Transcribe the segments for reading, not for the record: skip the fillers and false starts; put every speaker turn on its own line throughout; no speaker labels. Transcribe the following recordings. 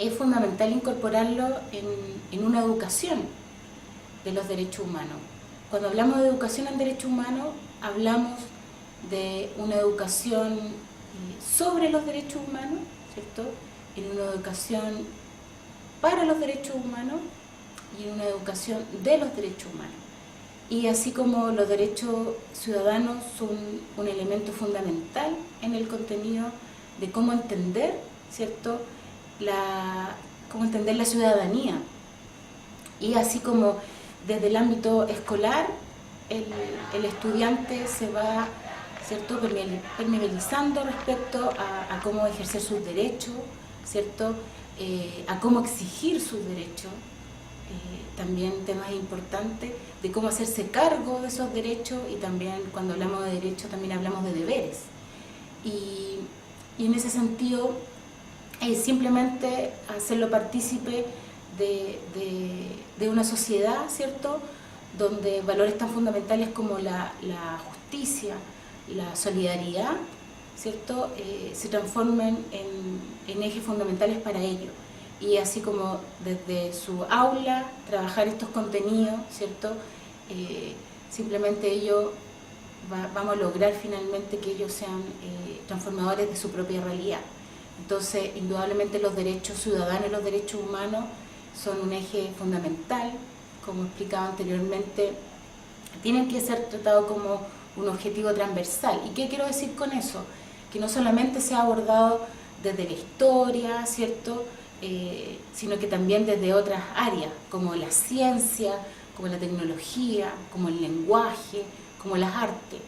es fundamental incorporarlo en una educación de los derechos humanos. Cuando hablamos de educación en derechos humanos, hablamos de una educación sobre los derechos humanos, ¿cierto? En una educación para los derechos humanos y en una educación de los derechos humanos. Y así como los derechos ciudadanos son un elemento fundamental en el contenido de cómo entender, ¿cierto? Cómo entender la ciudadanía. Y así como desde el ámbito escolar, el estudiante se va, ¿cierto?, permeabilizando respecto a cómo ejercer sus derechos, ¿cierto?, a cómo exigir sus derechos, también temas importantes de cómo hacerse cargo de esos derechos, y también cuando hablamos de derechos también hablamos de deberes. Y en ese sentido, simplemente hacerlo partícipe de una sociedad, ¿cierto?, donde valores tan fundamentales como la justicia, la solidaridad, ¿cierto?, se transformen en ejes fundamentales para ello. Y así como desde su aula trabajar estos contenidos, ¿cierto?, simplemente ellos vamos a lograr finalmente que ellos sean transformadores de su propia realidad. Entonces, indudablemente los derechos ciudadanos y los derechos humanos son un eje fundamental. Como explicaba anteriormente, tienen que ser tratados como un objetivo transversal. ¿Y qué quiero decir con eso? Que no solamente se ha abordado desde la historia, ¿cierto?, sino que también desde otras áreas, como la ciencia, como la tecnología, como el lenguaje, como las artes.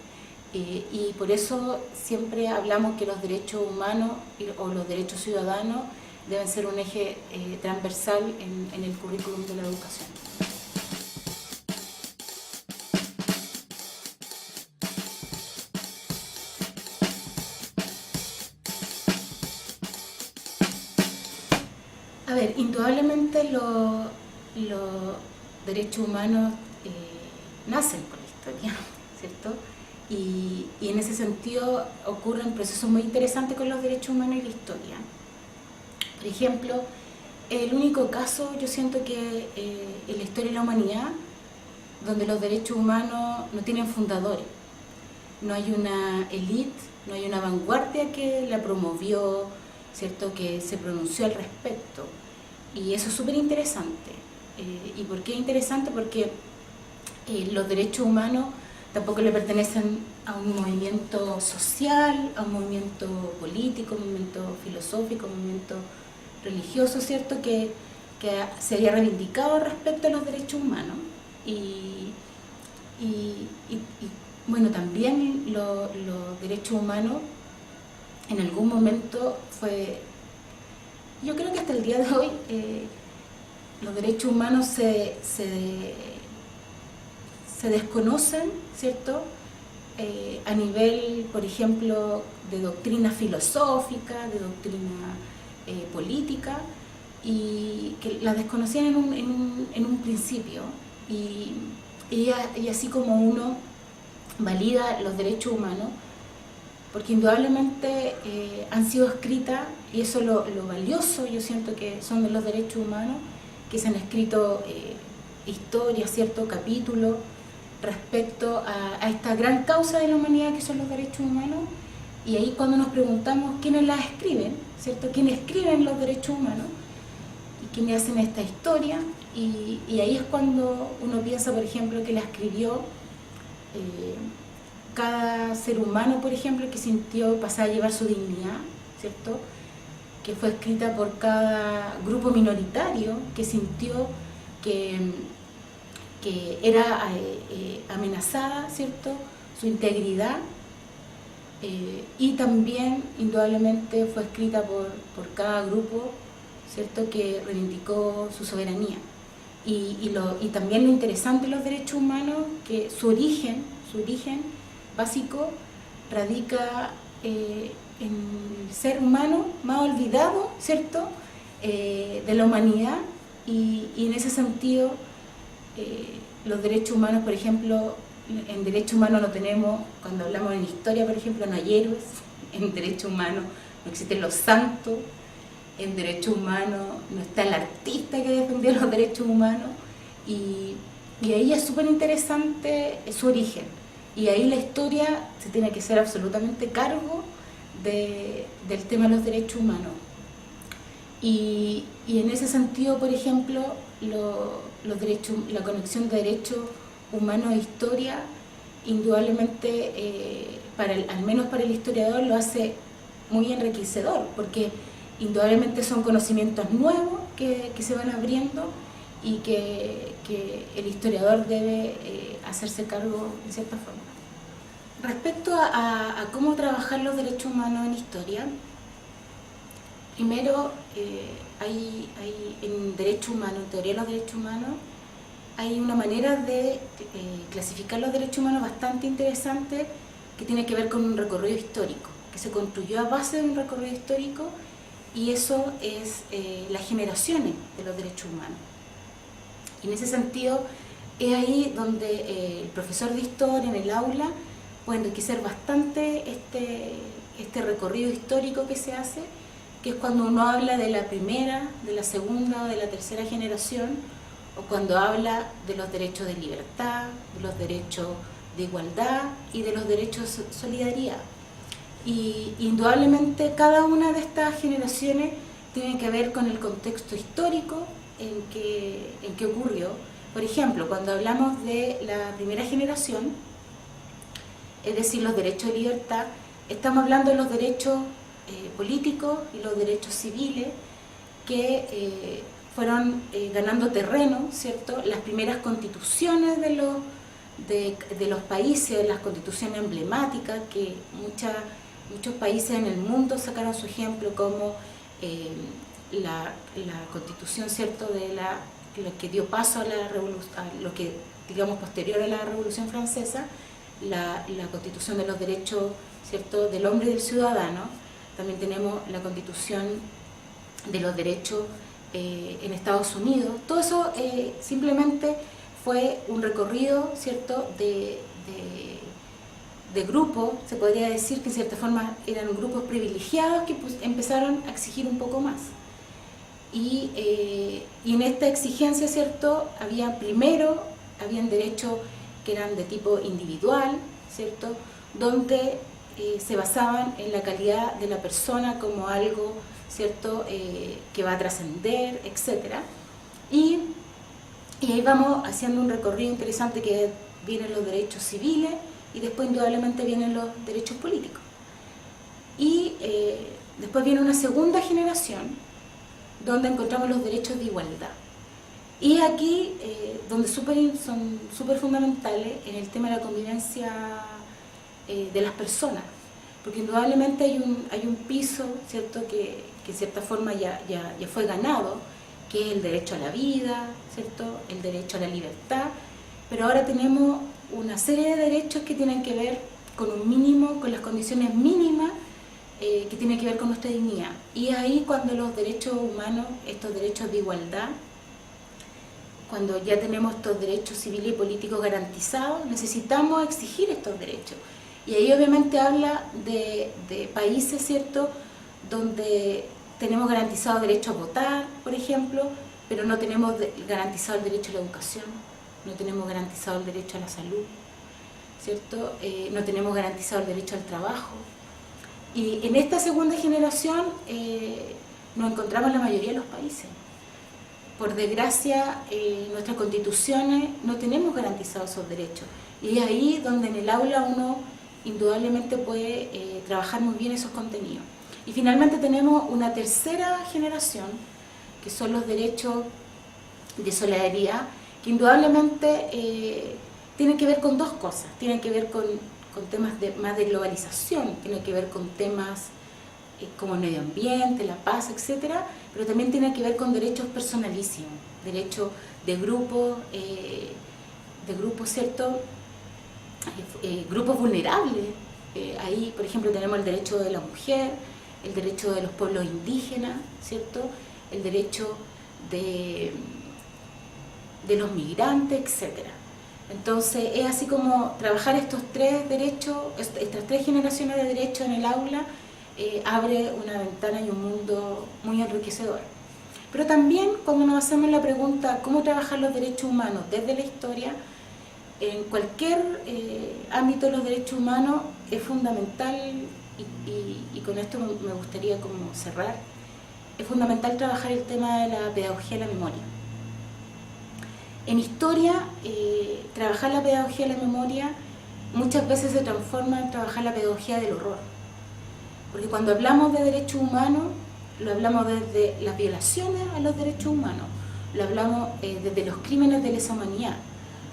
Y por eso siempre hablamos que los derechos humanos o los derechos ciudadanos deben ser un eje transversal en el currículum de la educación. A ver, indudablemente los derechos humanos nacen con la historia, ¿cierto? Y en ese sentido ocurren procesos muy interesantes con los derechos humanos y la historia. Por ejemplo, el único caso, yo siento que en la historia de la humanidad, donde los derechos humanos no tienen fundadores, no hay una élite, no hay una vanguardia que la promovió, ¿cierto?, que se pronunció al respecto. Y eso es súper interesante. ¿Y por qué interesante? Porque los derechos humanos tampoco le pertenecen a un movimiento social, a un movimiento político, a un movimiento filosófico, a un movimiento religioso, ¿cierto?, que se haya reivindicado respecto a los derechos humanos. Y bueno, también los derechos humanos en algún momento fue, yo creo que hasta el día de hoy los derechos humanos se desconocen, ¿cierto?, a nivel, por ejemplo, de doctrina filosófica, de doctrina política, y que la desconocían en un principio. Y así como uno valida los derechos humanos, porque indudablemente han sido escritas, y eso es lo valioso, yo siento que son de los derechos humanos, que se han escrito historias, cierto, capítulos respecto a esta gran causa de la humanidad que son los derechos humanos. Y ahí cuando nos preguntamos quiénes las escriben, ¿cierto?, quiénes escriben los derechos humanos y quiénes hacen esta historia, y ahí es cuando uno piensa, por ejemplo, que la escribió cada ser humano, por ejemplo, que sintió pasar a llevar su dignidad, ¿cierto?, que fue escrita por cada grupo minoritario que sintió que era amenazada, ¿cierto?, su integridad, y también indudablemente fue escrita por cada grupo, ¿cierto?, que reivindicó su soberanía. Y también lo interesante de los derechos humanos, que su origen básico radica en el ser humano más olvidado, ¿cierto?, de la humanidad, y en ese sentido los derechos humanos, por ejemplo, en derechos humanos no tenemos, cuando hablamos en historia, por ejemplo, no hay héroes, en derechos humanos no existen los santos, en derechos humanos no está el artista que defendió los derechos humanos, y ahí es súper interesante su origen, y ahí la historia se tiene que hacer absolutamente cargo del tema de los derechos humanos. Y en ese sentido, por ejemplo, los derechos, la conexión de derechos humanos e historia, indudablemente, al menos para el historiador, lo hace muy enriquecedor, porque indudablemente son conocimientos nuevos que se van abriendo y que el historiador debe hacerse cargo en cierta forma. Respecto a cómo trabajar los derechos humanos en historia, primero, hay en derecho humano, en teoría de los derechos humanos, hay una manera de clasificar los derechos humanos bastante interesante, que tiene que ver con un recorrido histórico, que se construyó a base de un recorrido histórico, y eso es las generaciones de los derechos humanos. Y en ese sentido, es ahí donde el profesor de historia en el aula puede enriquecer bastante este recorrido histórico que se hace, que es cuando uno habla de la primera, de la segunda o de la tercera generación, o cuando habla de los derechos de libertad, de los derechos de igualdad y de los derechos de solidaridad. Y indudablemente cada una de estas generaciones tiene que ver con el contexto histórico en que ocurrió. Por ejemplo, cuando hablamos de la primera generación, es decir, los derechos de libertad, estamos hablando de los derechos políticos y los derechos civiles que fueron ganando terreno, ¿cierto? Las primeras constituciones de los países, las constituciones emblemáticas, que muchos países en el mundo sacaron su ejemplo, como la constitución, ¿cierto?, lo que dio paso a lo que, digamos, posterior a la Revolución Francesa, la constitución de los derechos, ¿cierto?, del hombre y del ciudadano. También tenemos la constitución de los derechos en Estados Unidos. Todo eso simplemente fue un recorrido, ¿cierto?, de grupos, se podría decir que en cierta forma eran grupos privilegiados que empezaron a exigir un poco más. Y en esta exigencia, ¿cierto?, habían derechos que eran de tipo individual, ¿cierto?, donde se basaban en la calidad de la persona como algo, ¿cierto?, que va a trascender, etc. Y ahí vamos haciendo un recorrido interesante, que vienen los derechos civiles y después indudablemente vienen los derechos políticos. Y después viene una segunda generación donde encontramos los derechos de igualdad. Y aquí donde son súper fundamentales en el tema de la convivencia de las personas, porque indudablemente hay un piso, ¿cierto?, que en cierta forma ya fue ganado, que es el derecho a la vida, ¿cierto?, el derecho a la libertad, pero ahora tenemos una serie de derechos que tienen que ver con un mínimo, con las condiciones mínimas, que tienen que ver con nuestra dignidad. Y es ahí cuando los derechos humanos, estos derechos de igualdad, cuando ya tenemos estos derechos civiles y políticos garantizados, necesitamos exigir estos derechos. Y ahí obviamente habla de países, ¿cierto?, donde tenemos garantizado el derecho a votar, por ejemplo, pero no tenemos garantizado el derecho a la educación, no tenemos garantizado el derecho a la salud, ¿cierto?, no tenemos garantizado el derecho al trabajo. Y en esta segunda generación nos encontramos en la mayoría de los países. Por desgracia, nuestras constituciones no tenemos garantizados esos derechos. Y es ahí donde en el aula uno indudablemente puede trabajar muy bien esos contenidos. Y finalmente tenemos una tercera generación, que son los derechos de solidaridad, que indudablemente tienen que ver con dos cosas. Tienen que ver con temas más de globalización, tienen que ver con temas como el medio ambiente, la paz, etcétera, pero también tiene que ver con derechos personalísimos, derechos de grupos, ¿cierto?, grupos vulnerables. Ahí, por ejemplo, tenemos el derecho de la mujer, el derecho de los pueblos indígenas, ¿cierto?, el derecho de los migrantes, etcétera. Entonces, es así como trabajar estos tres derechos, estas tres generaciones de derechos en el aula, abre una ventana y un mundo muy enriquecedor. Pero también cuando nos hacemos la pregunta ¿cómo trabajar los derechos humanos desde la historia? En cualquier ámbito de los derechos humanos es fundamental, y con esto me gustaría como cerrar, es fundamental trabajar el tema de la pedagogía de la memoria. En historia, trabajar la pedagogía de la memoria muchas veces se transforma en trabajar la pedagogía del horror. Porque cuando hablamos de derechos humanos, lo hablamos desde las violaciones a los derechos humanos, lo hablamos desde los crímenes de lesa humanidad,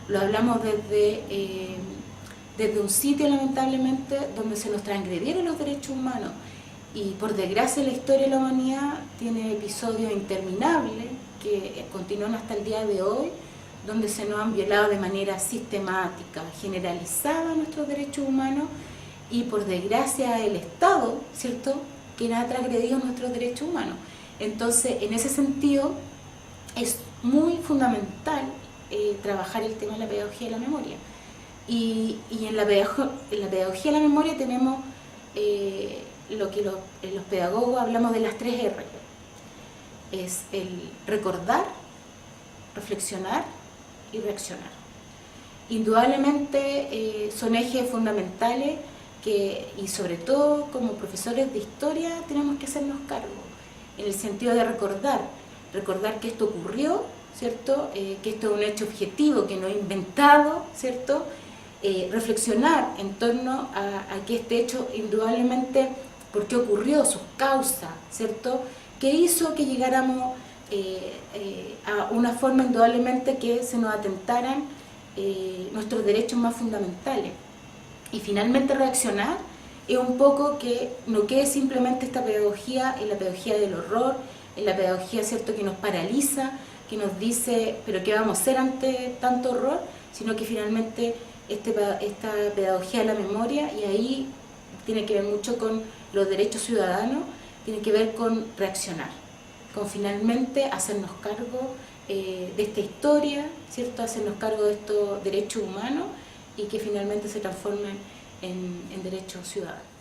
lo hablamos desde un sitio, lamentablemente, donde se nos transgredieron los derechos humanos. Y por desgracia la historia de la humanidad tiene episodios interminables que continúan hasta el día de hoy, donde se nos han violado de manera sistemática, generalizada nuestros derechos humanos, y por desgracia el Estado, ¿cierto?, quien ha transgredido nuestros derechos humanos. Entonces, en ese sentido, es muy fundamental trabajar el tema de la pedagogía de la memoria. Y en la pedagogía de la memoria tenemos lo que los pedagogos hablamos de las 3 R. Es el recordar, reflexionar y reaccionar. Indudablemente son ejes fundamentales y sobre todo como profesores de historia tenemos que hacernos cargo, en el sentido de recordar que esto ocurrió, ¿cierto? Que esto es un hecho objetivo, que no es inventado, ¿cierto? Reflexionar en torno a que este hecho indudablemente, por qué ocurrió, sus causas, ¿cierto? ¿Qué hizo que llegáramos a una forma indudablemente que se nos atentaran nuestros derechos más fundamentales? Y finalmente reaccionar es un poco que no quede simplemente esta pedagogía en la pedagogía del horror, en la pedagogía, ¿cierto?, que nos paraliza, que nos dice, pero ¿qué vamos a hacer ante tanto horror? Sino que finalmente esta pedagogía de la memoria, y ahí tiene que ver mucho con los derechos ciudadanos, tiene que ver con reaccionar, con finalmente hacernos cargo de esta historia, ¿cierto?, hacernos cargo de estos derechos humanos y que finalmente se transformen en derechos ciudadanos.